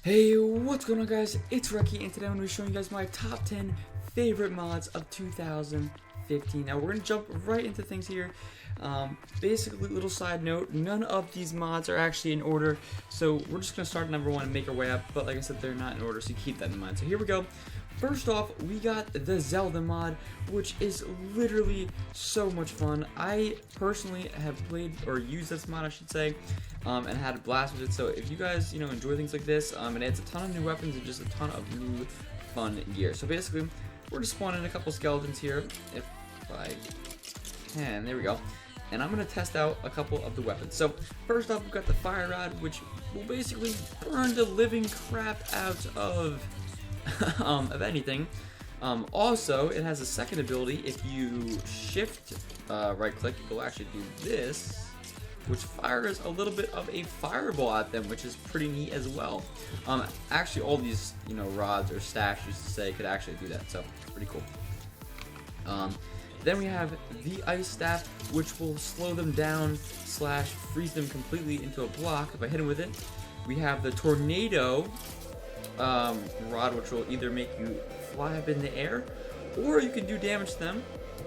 Hey, what's going on, guys? It's Recky, and today I'm going to be showing you guys my top 10 favorite mods of 2015. Now, we're going to jump right into things here. Basically, little side note, none of these mods are actually in order, so we're just going to start at number 1 and make our way up, but like I said, they're not in order, so keep that in mind. So here we go. First off, we got the Zelda mod, which is literally so much fun. I personally have played, or used this mod, I should say, and had a blast with it. So if you guys, enjoy things like this, it adds a ton of new weapons and just a ton of new fun gear. So basically, we're just spawning a couple skeletons here, if I can. There we go. And I'm going to test out a couple of the weapons. So first off, we've got the fire rod, which will basically burn the living crap out of anything. Also, it has a second ability. If you shift right click, you'll actually do this, which fires a little bit of a fireball at them, which is pretty neat as well. Actually, all these rods or staffs, used to say, could actually do that, so it's pretty cool. Then we have the ice staff, which will slow them down / freeze them completely into a block if I hit them with it. We have the tornado rod, which will either make you fly up in the air, or you can do damage to them,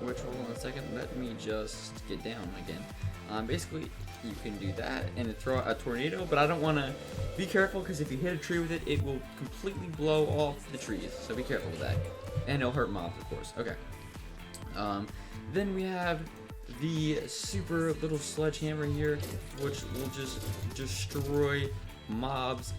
which, hold on a second, let me just get down again. Basically, you can do that and throw a tornado, but I don't want to. Be careful, because if you hit a tree with it, it will completely blow off the trees, so be careful with that. And it'll hurt mobs, of course. Okay. Then we have the super little sledgehammer here, which will just destroy mobs.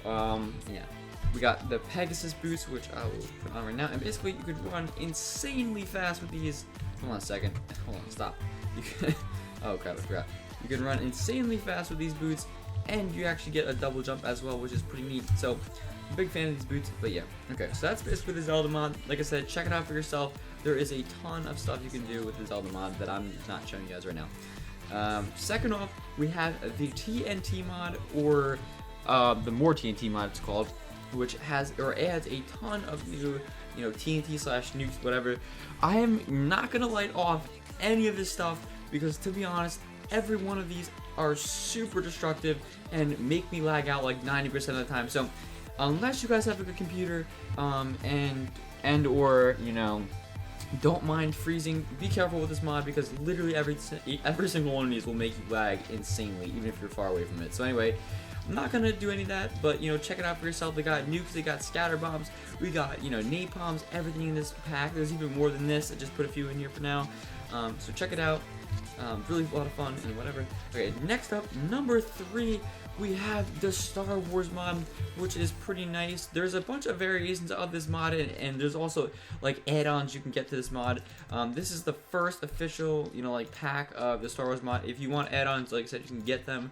Yeah. We got the Pegasus boots, which I will put on right now, and basically you could run insanely fast with these. Hold on a second. Hold on, stop. You can, oh crap, I forgot. You can run insanely fast with these boots, and you actually get a double jump as well, which is pretty neat. So, I'm a big fan of these boots, but yeah. Okay, so that's basically the Zelda mod. Like I said, check it out for yourself. There is a ton of stuff you can do with the Zelda mod that I'm not showing you guys right now. Second off, we have the TNT mod, or the more TNT mod it's called, which has or adds a ton of new, TNT / nukes, whatever. I am not gonna light off any of this stuff, because to be honest, every one of these are super destructive and make me lag out like 90% of the time. So unless you guys have a good computer, and or don't mind freezing, be careful with this mod, because literally every single one of these will make you lag insanely, even if you're far away from it. So anyway, I'm not gonna do any of that, but check it out for yourself. They got nukes, they got scatter bombs, we got napalms, everything in this pack. There's even more than this. I just put a few in here for now. So check it out. Really a lot of fun and whatever. Okay, next up, number 3, we have the Star Wars mod, which is pretty nice. There's a bunch of variations of this mod, and there's also like add-ons you can get to this mod. This is the first official, pack of the Star Wars mod. If you want add-ons, like I said, you can get them.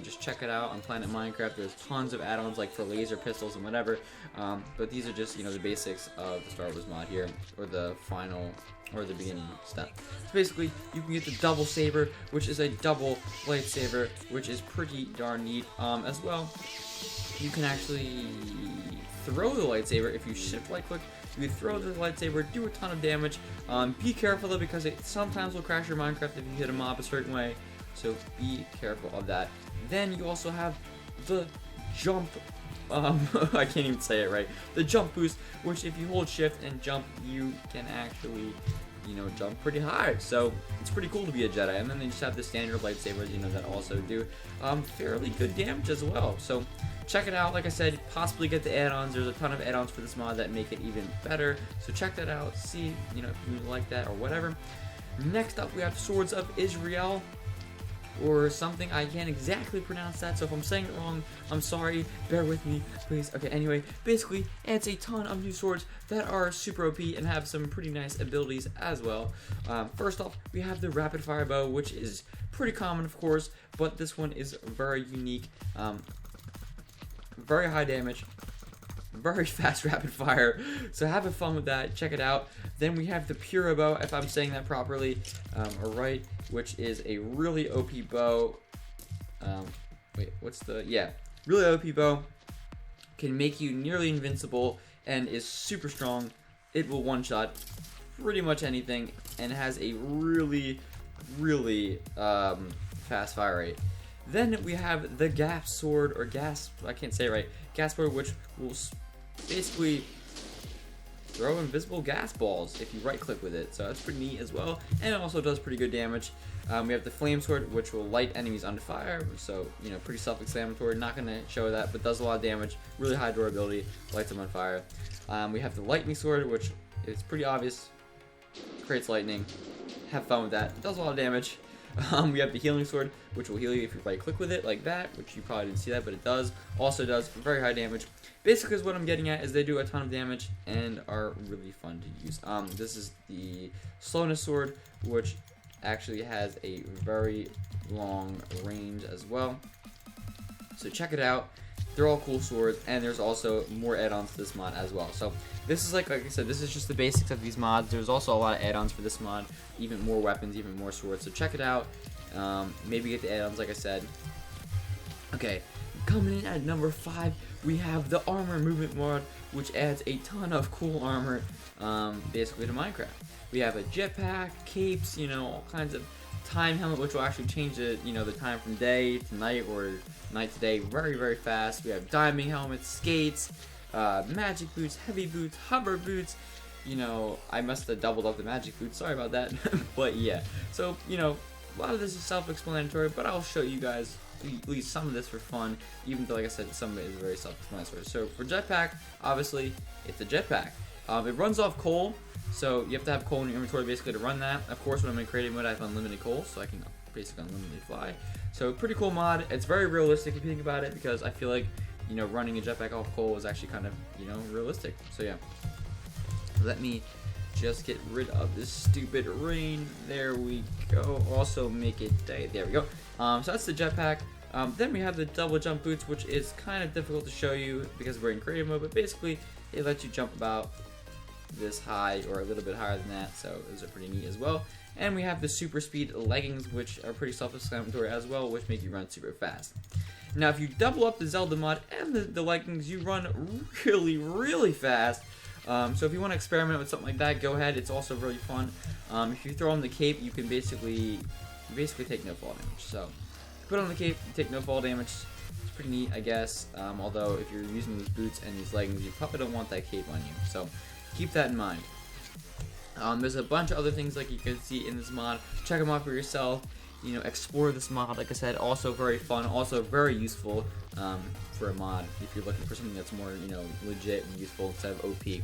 Just check it out on Planet Minecraft. There's tons of add-ons like for laser pistols and whatever. But these are just, the basics of the Star Wars mod here, or the final, or the beginning step. So basically, you can get the double saber, which is a double lightsaber, which is pretty darn neat. As well, you can actually throw the lightsaber. If you shift right click, you can throw the lightsaber, do a ton of damage. Be careful though, because it sometimes will crash your Minecraft if you hit a mob a certain way, so be careful of that. Then you also have the jump, I can't even say it right. The jump boost, which if you hold shift and jump, you can actually, jump pretty high. So it's pretty cool to be a Jedi. And then they just have the standard lightsabers, that also do fairly good damage as well. So check it out. Like I said, possibly get the add-ons. There's a ton of add-ons for this mod that make it even better. So check that out. See, if you like that or whatever. Next up, we have Swords of Israel, or something. I can't exactly pronounce that, so if I'm saying it wrong, I'm sorry, bear with me, please. Okay, anyway, basically, adds a ton of new swords that are super OP and have some pretty nice abilities as well. First off, we have the rapid fire bow, which is pretty common, of course, but this one is very unique. Very high damage, very fast rapid fire, so have fun with that. Check it out. Then we have the Pura bow, if I'm saying that properly, right, which is a really OP bow. Really OP bow, can make you nearly invincible and is super strong. It will one-shot pretty much anything and has a really fast fire rate. Then we have the gas sword, or gas, I can't say it right, gas sword, which will basically throw invisible gas balls if you right click with it, so that's pretty neat as well, and it also does pretty good damage. We have the flame sword, which will light enemies on fire, so you know, pretty self-explanatory, not going to show that, but does a lot of damage, really high durability, lights them on fire. We have the lightning sword, which is pretty obvious, creates lightning, have fun with that, it does a lot of damage. We have the healing sword, which will heal you if you right click with it like that, which you probably didn't see that, but it does. Also does very high damage. Basically, is what I'm getting at is they do a ton of damage and are really fun to use. This is the slowness sword, which actually has a very long range as well. So check it out. They're all cool swords, and there's also more add-ons to this mod as well. So this is like I said, this is just the basics of these mods. There's also a lot of add-ons for this mod, even more weapons, even more swords. So check it out. Maybe get the add-ons, like I said. Okay, coming in at number 5, we have the armor movement mod, which adds a ton of cool armor, basically to Minecraft. We have a jetpack, capes, you know, all kinds of time helmet, which will actually change the, you know, the time from day to night or night to day very, very fast. We have diving helmets, skates, magic boots, heavy boots, hover boots. You know, I must have doubled up the magic boots. Sorry about that. But yeah, so you know, a lot of this is self-explanatory, but I'll show you guys at least some of this for fun, even though, like I said, some of it is very self-explanatory. So for jetpack, obviously, it's a jetpack. It runs off coal, so you have to have coal in your inventory basically to run that. Of course, when I'm in creative mode, I have unlimited coal, so I can basically unlimitedly fly. So pretty cool mod. It's very realistic if you think about it, because I feel like, you know, running a jetpack off coal is actually kind of, you know, realistic. So yeah. Let me just get rid of this stupid rain. There we go. Also make it day. There we go. So that's the jetpack. Then we have the double jump boots, which is kind of difficult to show you because we're in creative mode, but basically it lets you jump about this high or a little bit higher than that, so those are pretty neat as well. And we have the super speed leggings, which are pretty self-explanatory as well, which make you run super fast. Now if you double up the Zelda mod and the leggings, you run really, really fast. So if you want to experiment with something like that, go ahead. It's also really fun. If you throw on the cape, you can basically take no fall damage. So put on the cape, you take no fall damage. It's pretty neat, I guess. Although if you're using these boots and these leggings, you probably don't want that cape on you. So keep that in mind. There's a bunch of other things like you can see in this mod. Check them out for yourself. You know, explore this mod. Like I said, also very fun, also very useful for a mod if you're looking for something that's more, you know, legit and useful instead of OP.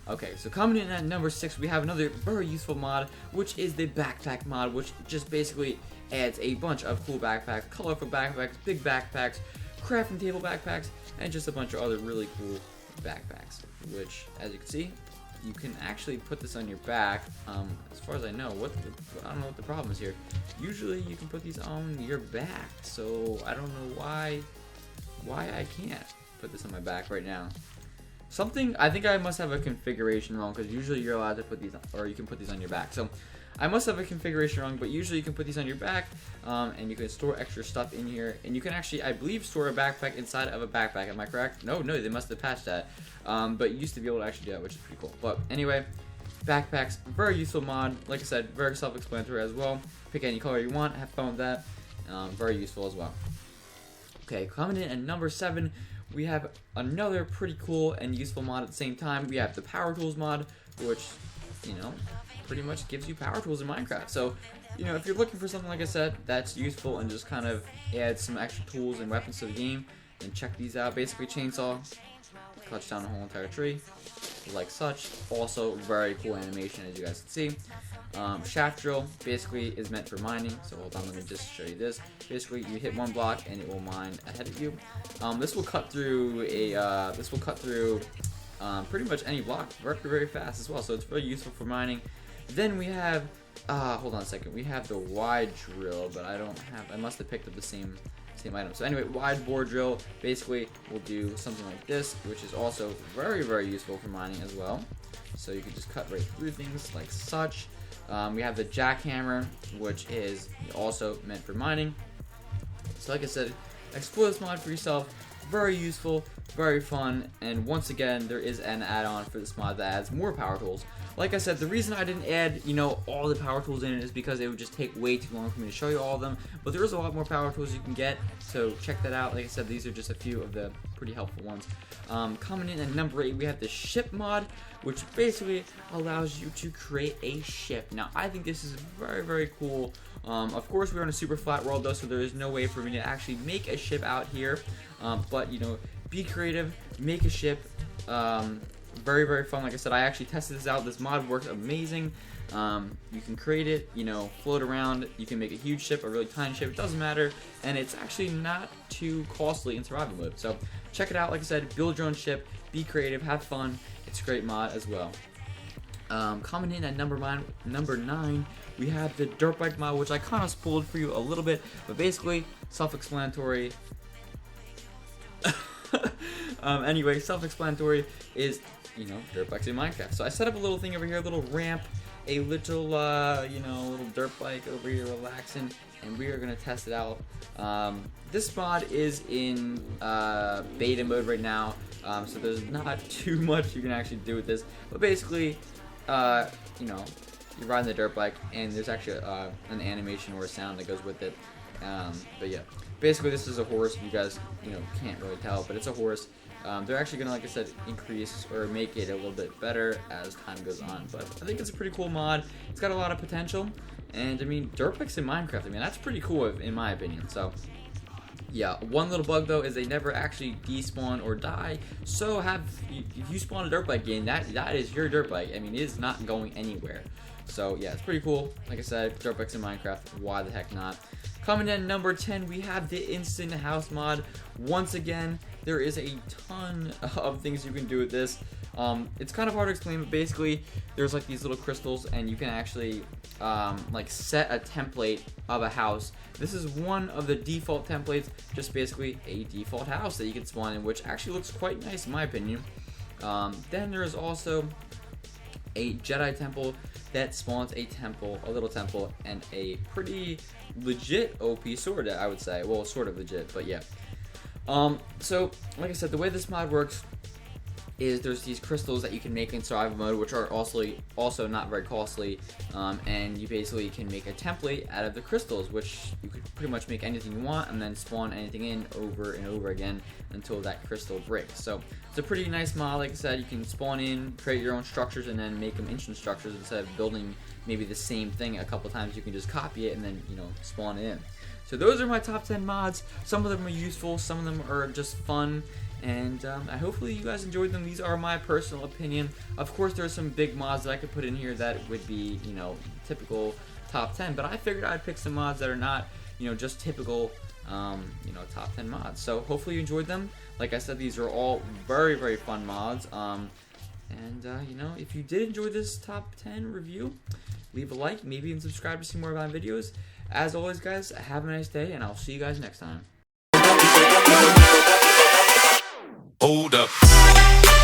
Okay, so coming in at number 6, we have another very useful mod, which is the backpack mod, which just basically adds a bunch of cool backpacks, colorful backpacks, big backpacks, crafting table backpacks, and just a bunch of other really cool backpacks, which, as you can see, you can actually put this on your back. As far as I know, I don't know what the problem is here. Usually you can put these on your back, so I don't know why I can't put this on my back right now. I think I must have a configuration wrong, because usually you're allowed to put these on, or you can put these on your back. So I must have a configuration wrong, but usually you can put these on your back, and you can store extra stuff in here, and you can actually, I believe, store a backpack inside of a backpack. Am I correct? No, they must have patched that. But you used to be able to actually do that, which is pretty cool. But anyway, backpacks, very useful mod. Like I said, very self-explanatory as well. Pick any color you want, have fun with that. Very useful as well. Okay, coming in at number 7, we have another pretty cool and useful mod at the same time. We have the Power Tools mod, which, you know, pretty much gives you power tools in Minecraft. So, you know, if you're looking for something, like I said, that's useful and just kind of adds some extra tools and weapons to the game, then check these out. Basically, chainsaw, cuts down the whole entire tree, like such. Also, very cool animation, as you guys can see. Shaft drill basically is meant for mining. So hold on, let me just show you this. Basically, you hit one block and it will mine ahead of you. This will cut through pretty much any block very, very fast as well. So it's very useful for mining. Then we have, hold on a second. We have the wide drill, but I must have picked up the same item. So anyway, wide bore drill basically will do something like this, which is also very, very useful for mining as well. So you can just cut right through things like such. We have the jackhammer, which is also meant for mining. So like I said, explore this mod for yourself. Very useful, very fun. And once again, there is an add-on for this mod that adds more power tools. Like I said, the reason I didn't add, all the power tools in it is because it would just take way too long for me to show you all of them. But there is a lot more power tools you can get, so check that out. Like I said, these are just a few of the pretty helpful ones. Coming in at number 8, we have the ship mod, which basically allows you to create a ship. Now, I think this is very, very cool. Of course, we're in a super flat world, though, so there is no way for me to actually make a ship out here. But, be creative, make a ship. Very, very fun. Like I said, I actually tested this out. This mod works amazing. You can create it, float around. You can make a huge ship, a really tiny ship. It doesn't matter. And it's actually not too costly in survival mode. So check it out. Like I said, build your own ship. Be creative. Have fun. It's a great mod as well. Coming in at number 9, we have the dirt bike mod, which I kind of spoiled for you a little bit. But basically, self-explanatory. Anyway, self-explanatory is, dirt bikes in Minecraft. So I set up a little thing over here, a little ramp, a little, little dirt bike over here relaxing, and we are going to test it out. This mod is in beta mode right now, so there's not too much you can actually do with this. But basically, you're riding the dirt bike, and there's actually an animation or a sound that goes with it. But yeah, basically this is a horse. You guys, can't really tell, but it's a horse. They're actually gonna, like I said, increase or make it a little bit better as time goes on. But I think it's a pretty cool mod. It's got a lot of potential, and I mean, dirt bikes in Minecraft, that's pretty cool in my opinion. So yeah, one little bug though is they never actually despawn or die. So if you spawn a dirt bike game, that is your dirt bike. It is not going anywhere. So yeah, it's pretty cool. Like I said, dirt bikes in Minecraft, why the heck not? Coming in number 10, we have the instant house mod. Once again, there is a ton of things you can do with this. It's kind of hard to explain, but basically there's like these little crystals, and you can actually like set a template of a house. This is one of the default templates, just basically a default house that you can spawn in, which actually looks quite nice in my opinion. Then there is also a Jedi temple that spawns a little temple, and a pretty legit OP sword, I would say. Well, sort of legit, but yeah. So, like I said, the way this mod works is there's these crystals that you can make in survival mode, which are also not very costly, and you basically can make a template out of the crystals, which you could pretty much make anything you want and then spawn anything in over and over again until that crystal breaks. So it's a pretty nice mod. Like I said, you can spawn in, create your own structures, and then make them instant structures instead of building maybe the same thing a couple times. You can just copy it and then spawn it in. So those are my top 10 mods. Some of them are useful, some of them are just fun, and hopefully you guys enjoyed them. These are my personal opinion. Of course, there are some big mods that I could put in here that would be, typical top 10, but I figured I'd pick some mods that are not, just typical, top 10 mods. So hopefully you enjoyed them. Like I said, these are all very, very fun mods. If you did enjoy this top 10 review, leave a like, maybe even subscribe to see more of my videos. As always, guys, have a nice day, and I'll see you guys next time. Hold up.